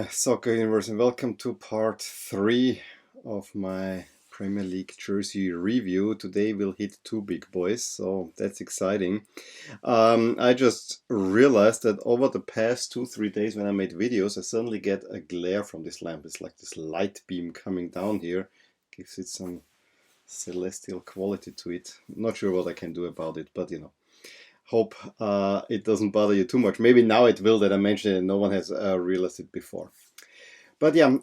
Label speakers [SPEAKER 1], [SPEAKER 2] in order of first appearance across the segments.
[SPEAKER 1] Soccer Universe, and welcome to part 3 of my Premier League jersey review. Today we'll hit two big boys, so that's exciting. I just realized that over the past 2-3 days when I made videos, I suddenly get a glare from this lamp. It's like this light beam coming down here, gives it some celestial quality to it. Not sure what I can do about it, but hope it doesn't bother you too much. Maybe now it will that I mentioned it and no one has realized it before. But yeah,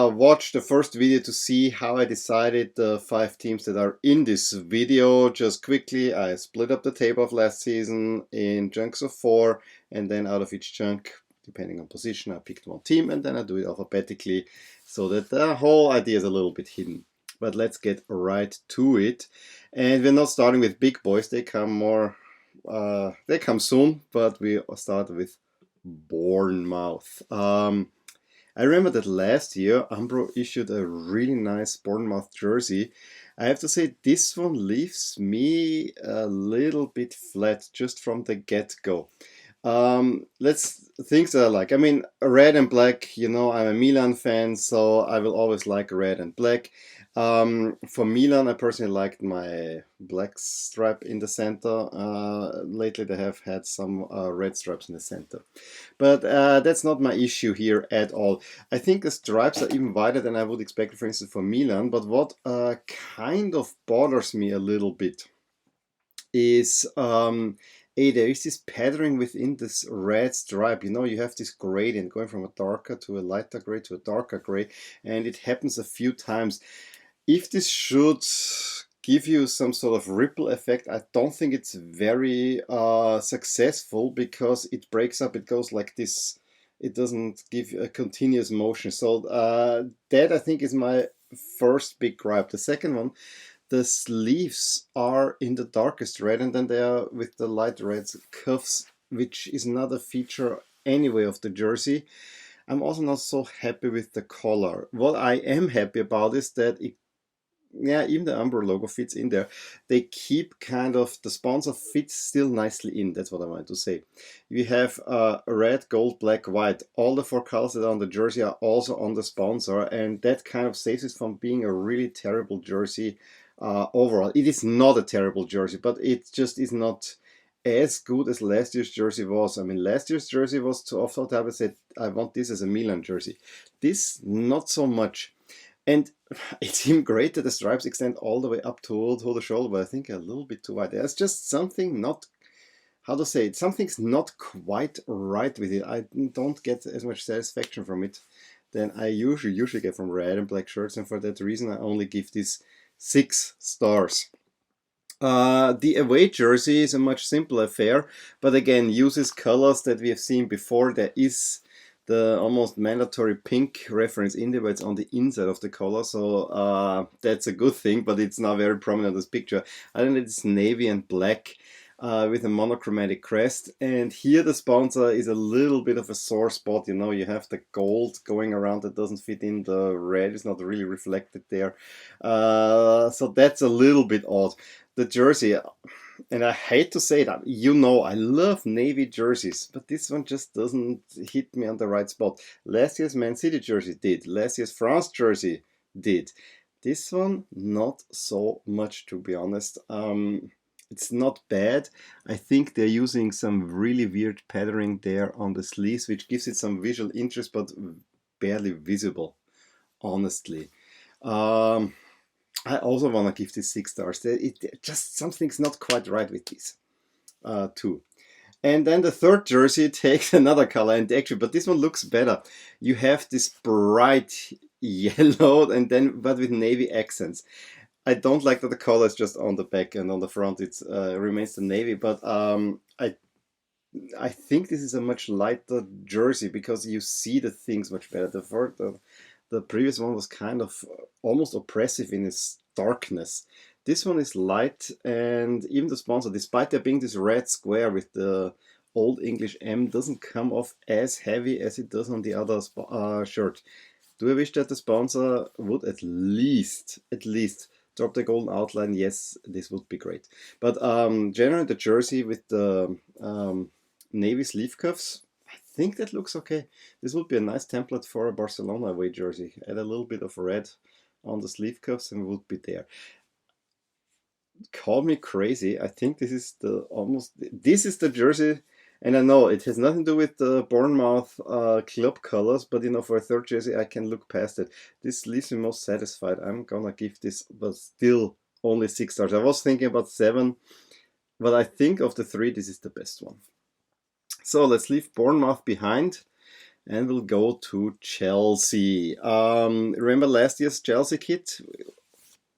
[SPEAKER 1] watch the first video to see how I decided the 5 teams that are in this video. Just quickly, I split up the table of last season in chunks of 4, and then out of each chunk, depending on position, I picked one team, and then I do it alphabetically so that the whole idea is a little bit hidden. But let's get right to it. And we're not starting with big boys, they come soon, but we start with Bournemouth. I remember that last year Umbro issued a really nice Bournemouth jersey. I have to say this one leaves me a little bit flat just from the get-go. Let's things that I like. I mean, red and black, I'm a Milan fan, so I will always like red and black. For Milan, I personally liked my black stripe in the center. Lately, they have had some red stripes in the center. But that's not my issue here at all. I think the stripes are even wider than I would expect, for instance, for Milan. But what kind of bothers me a little bit is there is this patterning within this red stripe. You have this gradient going from a darker to a lighter gray to a darker gray, and it happens a few times. If this should give you some sort of ripple effect, I don't think it's very successful because it breaks up, it goes like this. It doesn't give a continuous motion. So that I think is my first big gripe. The second one, the sleeves are in the darkest red, and then they are with the light red cuffs, which is not a feature anyway of the jersey. I'm also not so happy with the collar. What I am happy about is that even the Umbro logo fits in there. They keep kind of, the sponsor fits still nicely in. That's what I wanted to say. We have red, gold, black, white. All the 4 colors that are on the jersey are also on the sponsor, and that kind of saves it from being a really terrible jersey overall. It is not a terrible jersey, but it just is not as good as last year's jersey was. I mean, last year's jersey was to off the top. I said, I want this as a Milan jersey. This, not so much. And it's even great that the stripes extend all the way up to the shoulder, but I think a little bit too wide. There's just something not, how to say it, something's not quite right with it. I don't get as much satisfaction from it than I usually get from red and black shirts, and for that reason I only give this 6 stars. The away jersey is a much simpler affair, but again uses colors that we have seen before. There is the almost mandatory pink reference in there, but it's on the inside of the collar, so that's a good thing, but it's not very prominent in this picture. I think it's navy and black with a monochromatic crest, and here the sponsor is a little bit of a sore spot. You have the gold going around that doesn't fit in, the red is not really reflected there, so that's a little bit odd. The jersey, and I hate to say that, I love navy jerseys, but this one just doesn't hit me on the right spot. Last year's Man City jersey did. Last year's France jersey did. This one, not so much, to be honest. It's not bad. I think they're using some really weird patterning there on the sleeves, which gives it some visual interest, but barely visible, honestly. I also want to give this 6 stars. Just something's not quite right with this too. And then the third jersey takes another color, and actually, but this one looks better. You have this bright yellow, and then but with navy accents. I don't like that the color is just on the back, and on the front it remains the navy. But I think this is a much lighter jersey because you see the things much better. The previous one was kind of almost oppressive in its darkness. This one is light, and even the sponsor, despite there being this red square with the old English M, doesn't come off as heavy as it does on the other shirt. Do I wish that the sponsor would at least drop the golden outline? Yes, this would be great. But generally the jersey with the navy sleeve cuffs, I think that looks okay. This would be a nice template for a Barcelona away jersey. Add a little bit of red on the sleeve cuffs and we would be there. Call me crazy. I think this is the jersey, and I know it has nothing to do with the Bournemouth club colors, but for a third jersey I can look past it. This leaves me most satisfied. I'm gonna give this, but still only 6 stars. I was thinking about 7, but I think of the 3 this is the best one. So let's leave Bournemouth behind and we'll go to Chelsea. Remember last year's Chelsea kit?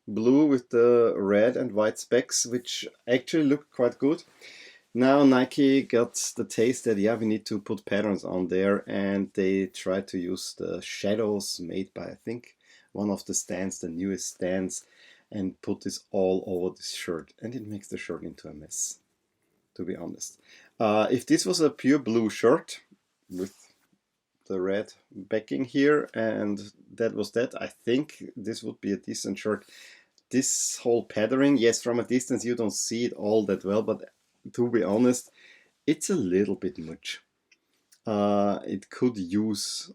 [SPEAKER 1] Blue with the red and white specks, which actually looked quite good. Now Nike got the taste that we need to put patterns on there, and they tried to use the shadows made by I think one of the stands, the newest stands, and put this all over this shirt, and it makes the shirt into a mess, to be honest. If this was a pure blue shirt with the red backing here and that was that, I think this would be a decent shirt. This whole patterning, yes, from a distance you don't see it all that well, but to be honest, it's a little bit much. It could use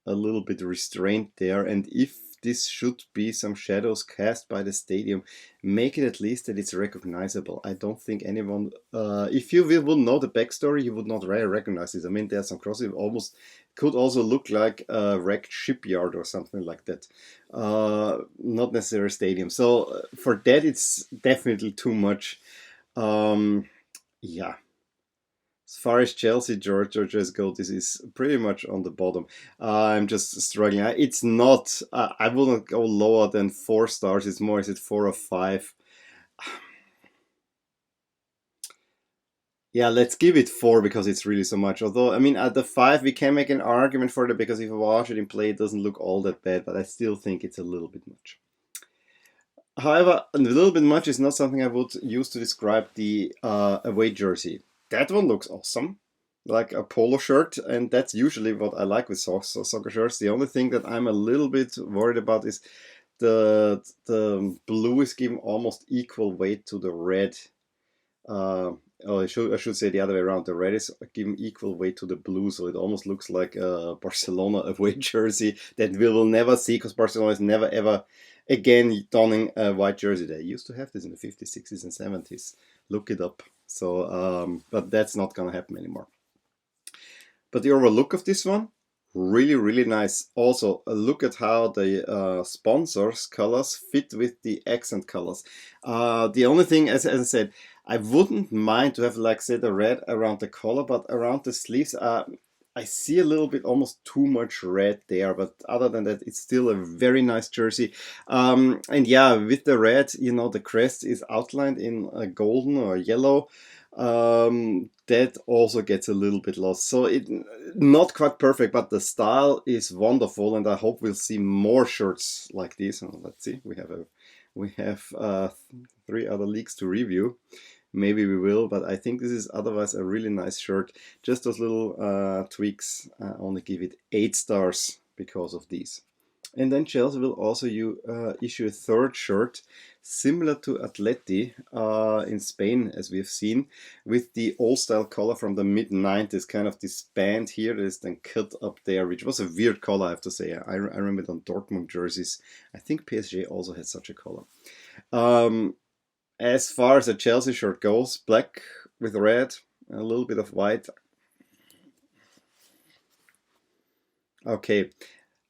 [SPEAKER 1] a little bit of restraint there, and if this should be some shadows cast by the stadium, make it at least that it's recognizable. I don't think anyone, if you would know the backstory, you would not recognize this. I mean, there's some crossing, almost could also look like a wrecked shipyard or something like that. Not necessarily a stadium. So for that, it's definitely too much. Yeah. As far as Chelsea Georgia's go, this is pretty much on the bottom. I'm just struggling. It's not. I wouldn't go lower than 4 stars. It's more. Is it 4 or 5? Yeah, let's give it 4 because it's really so much. Although, I mean, at the 5 we can make an argument for it because if you watch it in play, it doesn't look all that bad. But I still think it's a little bit much. However, a little bit much is not something I would use to describe the away jersey. That one looks awesome, like a polo shirt, and that's usually what I like with soccer shirts. The only thing that I'm a little bit worried about is the blue is given almost equal weight to the red. I should say the other way around. The red is given equal weight to the blue, so it almost looks like a Barcelona away jersey that we will never see because Barcelona is never ever again donning a white jersey. They used to have this in the 50s, 60s, and 70s. Look it up. So, but that's not gonna happen anymore. But the overall look of this one, really, really nice. Also, look at how the sponsors' colors fit with the accent colors. The only thing, as I said, I wouldn't mind to have, like, say, the red around the collar, but around the sleeves, I see a little bit almost too much red there. But other than that, it's still a very nice jersey. And yeah, with the red, the crest is outlined in a golden or yellow. That also gets a little bit lost. So it not quite perfect, but the style is wonderful, and I hope we'll see more shirts like this. Let's see, we have 3 other leagues to review. Maybe we will, but I think this is otherwise a really nice shirt. Just those little tweaks. I only give it 8 stars because of these. And then Chelsea will also issue a third shirt, similar to Atleti in Spain, as we have seen, with the old-style collar from the mid-90s, kind of this band here that is then cut up there, which was a weird collar, I have to say. I remember it on Dortmund jerseys. I think PSG also had such a collar. As far as a Chelsea shirt goes, black with red, a little bit of white. Okay.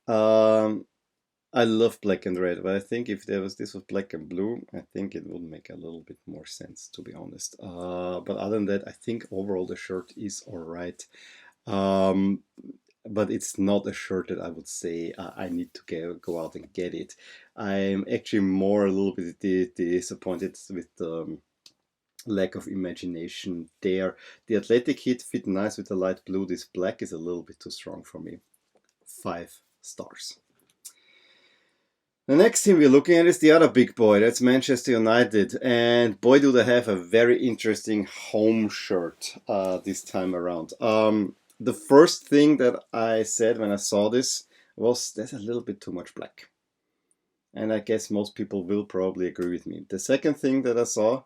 [SPEAKER 1] I love black and red, but I think if this was black and blue, I think it would make a little bit more sense, to be honest. But other than that, I think overall the shirt is all right. But it's not a shirt that I would say I need to go out and get it. I'm actually more a little bit disappointed with the lack of imagination there. The athletic kit fit nice with the light blue. This black is a little bit too strong for me. 5 stars. The next team we're looking at is the other big boy. That's Manchester United. And boy, do they have a very interesting home shirt this time around. The first thing that I said when I saw this was there's a little bit too much black. And I guess most people will probably agree with me. The second thing that I saw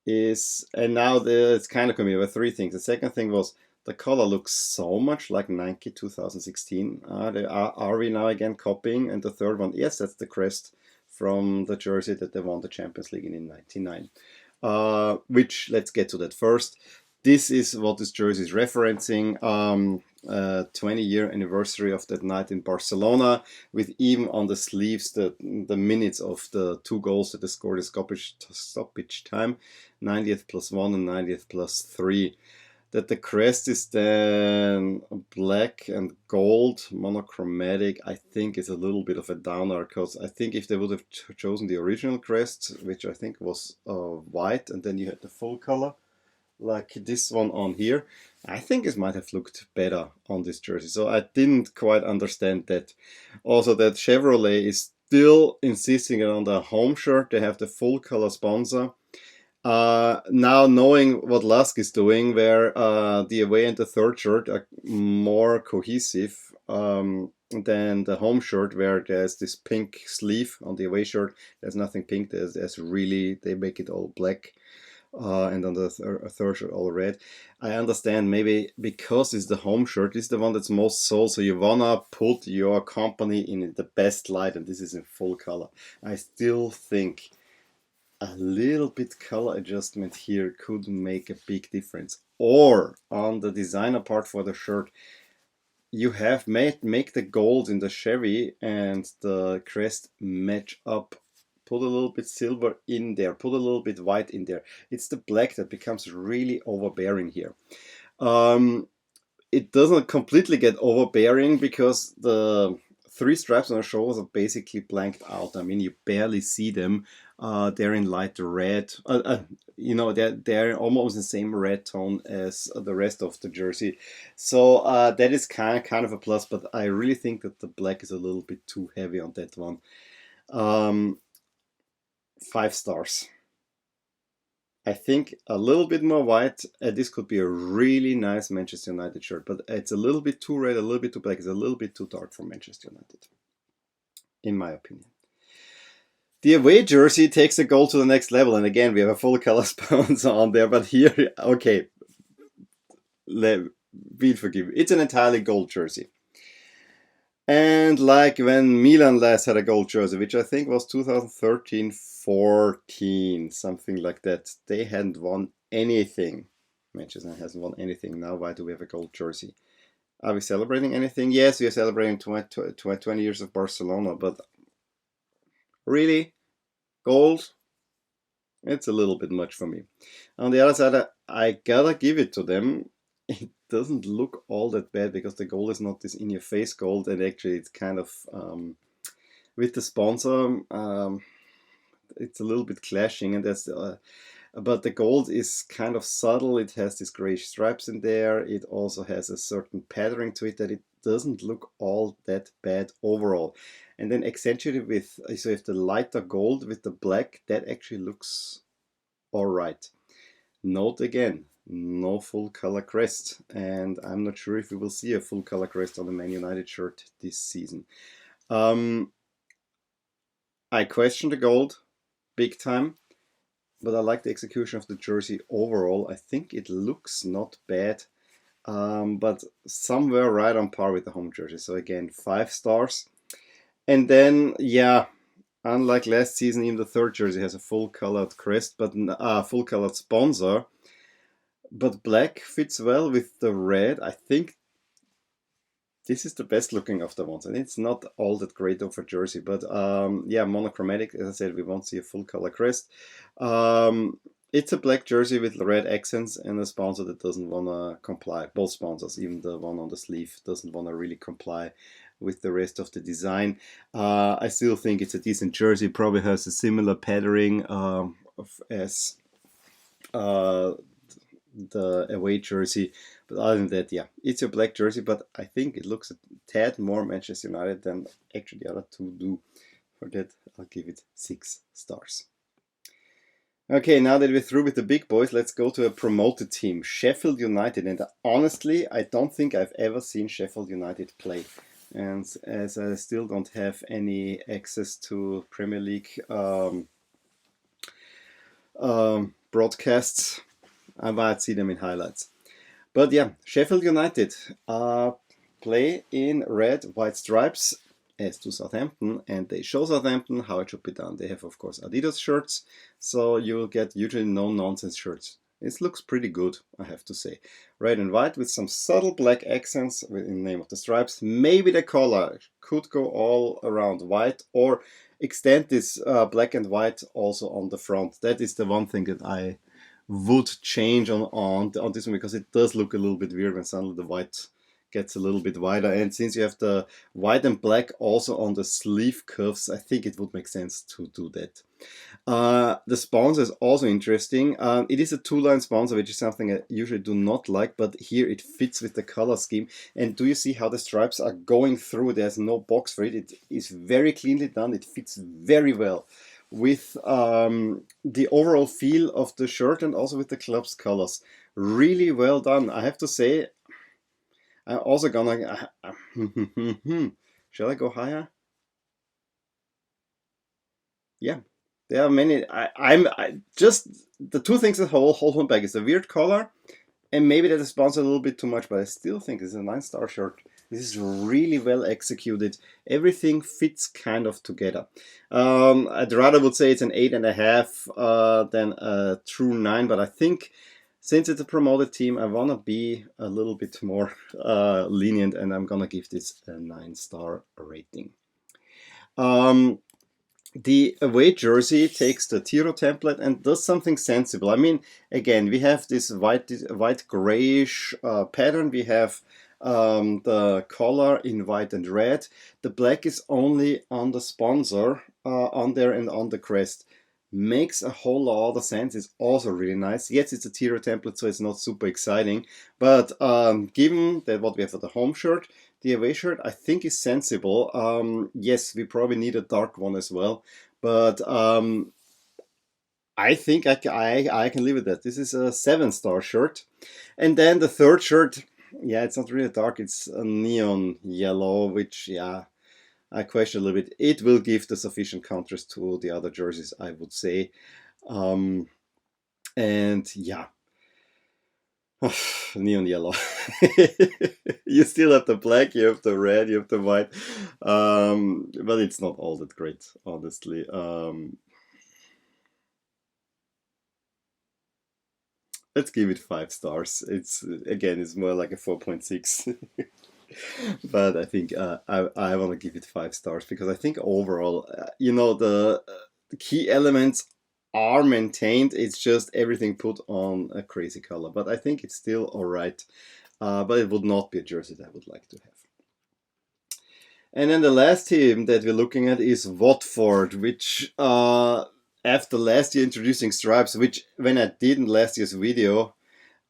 [SPEAKER 1] is, and now it's kind of coming with 3 things. The second thing was The color looks so much like Nike 2016. Are we now again copying? And the third one, yes, that's the crest from the jersey that they won the Champions League in 99. Which, let's get to that first. This is what this jersey is referencing. 20-year anniversary of that night in Barcelona, with even on the sleeves the minutes of the 2 goals that they scored in stoppage time, 90th plus 1 and 90th plus 3. That the crest is then black and gold, monochromatic, I think is a little bit of a downer, because I think if they would have chosen the original crest, which I think was white, and then you had the full color, like this one on here, I think it might have looked better on this jersey. So I didn't quite understand that. Also, that Chevrolet is still insisting on the home shirt. They have the full color sponsor. Now knowing what Lusk is doing, where the away and the third shirt are more cohesive than the home shirt, where there's this pink sleeve on the away shirt. There's nothing pink. There's really, they make it all black. And on the third shirt all red. I understand, maybe because it's the home shirt, it's the one that's most sold, so you wanna put your company in the best light, and this is in full color. I still think a little bit color adjustment here could make a big difference. Or on the designer part for the shirt, you have make the gold in the Chevy and the crest match up. Put a little bit silver in there, put a little bit white in there. It's the black that becomes really overbearing here. It doesn't completely get overbearing because the 3 straps on the shoulders are basically blanked out. I mean, you barely see them. They're in light red. They're almost the same red tone as the rest of the jersey. So that is kind of a plus, but I really think that the black is a little bit too heavy on that one. 5 stars. I think a little bit more white. This could be a really nice Manchester United shirt, but it's a little bit too red, a little bit too black. It's a little bit too dark for Manchester United, in my opinion. The away jersey takes the goal to the next level, and again, we have a full color sponsor on there, but here, okay, be forgiven. It's an entirely gold jersey. And like when Milan last had a gold jersey, which I think was 2013-14, something like that, they hadn't won anything. Manchester hasn't won anything. Now why do we have a gold jersey? Are we celebrating anything? Yes, we are celebrating 20 years of Barcelona, but really? Gold? It's a little bit much for me. On the other side, I gotta give it to them. It doesn't look all that bad because the gold is not this in-your-face gold, and actually it's kind of with the sponsor, it's a little bit clashing, and that's but the gold is kind of subtle. It has these gray stripes in there. It also has a certain patterning to it that it doesn't look all that bad overall. And then accentuated with, so if the lighter gold with the black, that actually looks all right. Note again, no full color crest, and I'm not sure if we will see a full color crest on the Man United shirt this season. I question the gold big time, but I like the execution of the jersey overall. I think it looks not bad, but somewhere right on par with the home jersey. So again, 5 stars. And then, yeah, unlike last season, even the third jersey has a full colored crest, but full colored sponsor. But black fits well with the red. I think this is the best looking of the ones, and it's not all that great of a jersey, but yeah, monochromatic. As I said, we won't see a full color crest. It's a black jersey with red accents and a sponsor that doesn't want to comply. Both sponsors, even the one on the sleeve, doesn't want to really comply with the rest of the design. I still think it's a decent jersey. Probably has a similar patterning as the away jersey, but other than that, yeah, it's a black jersey, but I think it looks a tad more Manchester United than actually the other two do. For that, I'll give it 6 stars. Okay, now that we're through with the big boys, let's go to a promoted team, Sheffield United. And honestly, I don't think I've ever seen Sheffield United play. And as I still don't have any access to Premier League broadcasts, I might see them in highlights. But yeah, Sheffield United play in red, white stripes as to Southampton, and they show Southampton how it should be done. They have, of course, Adidas shirts, so you'll get usually no-nonsense shirts. It looks pretty good, I have to say. Red and white with some subtle black accents in the name of the stripes. Maybe the collar could go all around white, or extend this black and white also on the front. That is the one thing that I would change on this one, because it does look a little bit weird when suddenly the white gets a little bit wider. And since you have the white and black also on the sleeve cuffs, I think it would make sense to do that. The sponsor is also interesting. It is a two-line sponsor, which is something I usually do not like, but here it fits with the color scheme. And do you see how the stripes are going through? There's no box for it. It is very cleanly done. It fits very well with the overall feel of the shirt and also with the club's colors. Really well done, I have to say. I'm also gonna. Shall I go higher? Yeah, there are many. I just the two things that hold one back is the weird color, and maybe that is sponsored a little bit too much. But I still think it's a 9-star shirt. This is really well executed. Everything fits kind of together. I'd rather would say it's an 8.5 than a true 9, but I think since it's a promoted team, I wanna be a little bit more lenient, and I'm gonna give this a 9-star rating. Um, the away jersey takes the Tiro template and does something sensible. I mean, again, we have this white grayish pattern. We have the collar in white and red. The black is only on the sponsor, on there and on the crest. Makes a whole lot of sense. It's also really nice. Yes, it's a Tiro template, so it's not super exciting. But given that what we have for the home shirt, the away shirt, I think is sensible. Yes, we probably need a dark one as well, but I think I can live with that. This is a 7-star shirt. And then the third shirt, yeah, it's not really dark. It's a neon yellow, which, yeah, I question a little bit. It will give the sufficient contrast to the other jerseys, I would say. And yeah, neon yellow. You still have the black, you have the red, you have the white, but it's not all that great, honestly. Let's give it 5 stars. It's again, it's more like a 4.6. But I think I want to give it 5 stars because I think overall, the key elements are maintained. It's just everything put on a crazy color. But I think it's still all right. But it would not be a jersey that I would like to have. And then the last team that we're looking at is Watford, which after last year introducing stripes, which when I did in last year's video,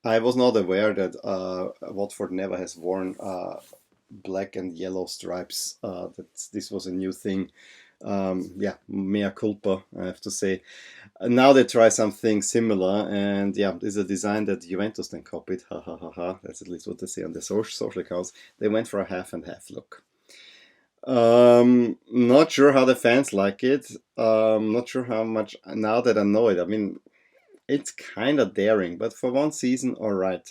[SPEAKER 1] I was not aware that Watford never has worn black and yellow stripes. That this was a new thing. Yeah, mea culpa, I have to say. Now they try something similar, and yeah, this is a design that Juventus then copied. Ha ha ha ha. That's at least what they say on the social accounts. They went for a half and half look. Not sure how the fans like it. Not sure how much now that I know it. I mean, it's kind of daring, but for one season, all right.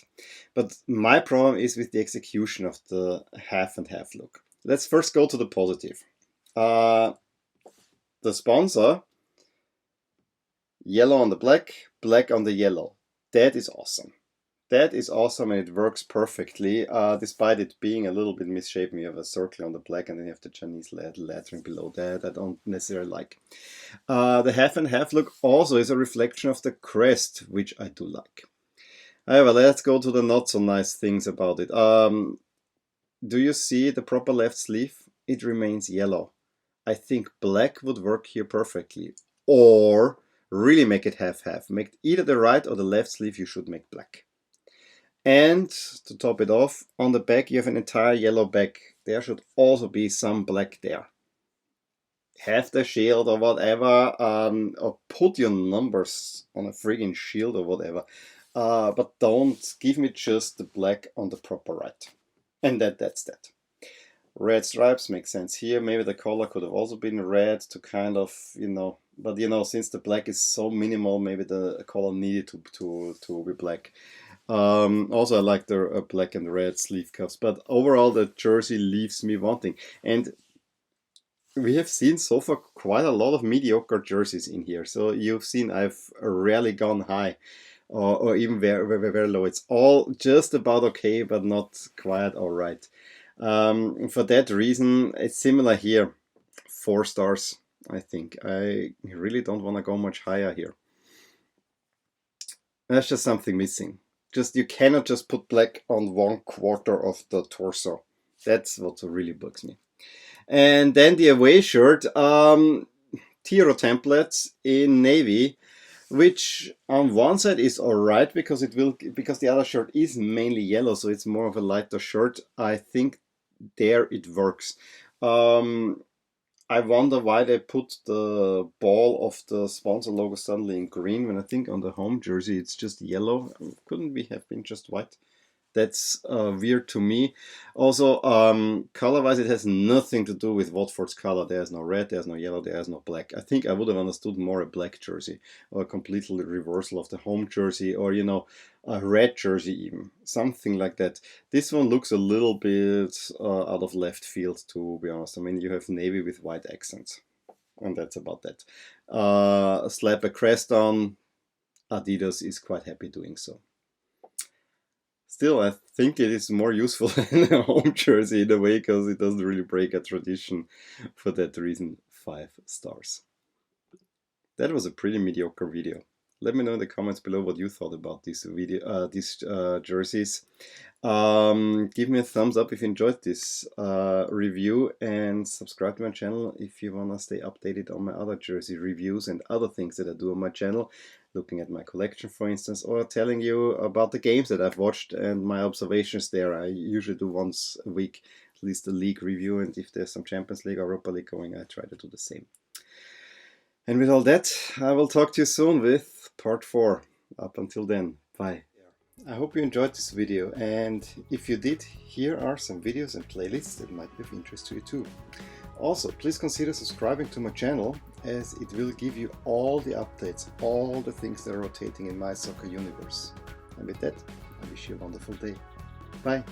[SPEAKER 1] But my problem is with the execution of the half and half look. Let's first go to the positive. The sponsor, yellow on the black, black on the yellow. That is awesome. That is awesome, and it works perfectly, despite it being a little bit misshapen. You have a circle on the black, and then you have the Chinese lettering below that. I don't necessarily like. The half and half look also is a reflection of the crest, which I do like. However, let's go to the not so nice things about it. Do you see the proper left sleeve? It remains yellow. I think black would work here perfectly. Or really make it half-half. Make either the right or the left sleeve you should make black. And to top it off, on the back you have an entire yellow back. There should also be some black there. Have the shield or whatever, or put your numbers on a friggin' shield or whatever. But don't give me just the black on the proper right. And that's that. Red stripes make sense here. Maybe the color could have also been red to kind of, but since the black is so minimal, maybe the color needed to be black. Also, I like the black and red sleeve cuffs, but overall the jersey leaves me wanting. And we have seen so far quite a lot of mediocre jerseys in here. So you've seen I've rarely gone high or even very low. It's all just about okay, but not quite all right. For that reason, it's similar here. 4 stars, I think. I really don't want to go much higher here. There's just something missing. Just you cannot just put black on 1/4 of the torso. That's what really bugs me. And then the away shirt, Tiro templates in navy, which on one side is alright because because the other shirt is mainly yellow, so it's more of a lighter shirt. I think there it works. I wonder why they put the ball of the sponsor logo suddenly in green when I think on the home jersey it's just yellow. Couldn't we have been just white? That's weird to me. Also, color-wise, it has nothing to do with Watford's color. There's no red, there's no yellow, there's no black. I think I would have understood more a black jersey or a completely reversal of the home jersey, or a red jersey even, something like that. This one looks a little bit out of left field, to be honest. I mean, you have navy with white accents, and that's about that. Slap a crest on. Adidas is quite happy doing so. Still, I think it is more useful than a home jersey in a way because it doesn't really break a tradition. For that reason, 5 stars. That was a pretty mediocre video. Let me know in the comments below what you thought about these jerseys. Give me a thumbs up if you enjoyed this review, and subscribe to my channel if you want to stay updated on my other jersey reviews and other things that I do on my channel, looking at my collection for instance, or telling you about the games that I've watched and my observations there. I usually do once a week at least a league review, and if there's some Champions League or Europa League going, I try to do the same. And with all that, I will talk to you soon with part 4. Up until then, bye. I hope you enjoyed this video, and if you did, here are some videos and playlists that might be of interest to you too. Also, please consider subscribing to my channel, as it will give you all the updates, all the things that are rotating in my soccer universe. And with that, I wish you a wonderful day. Bye!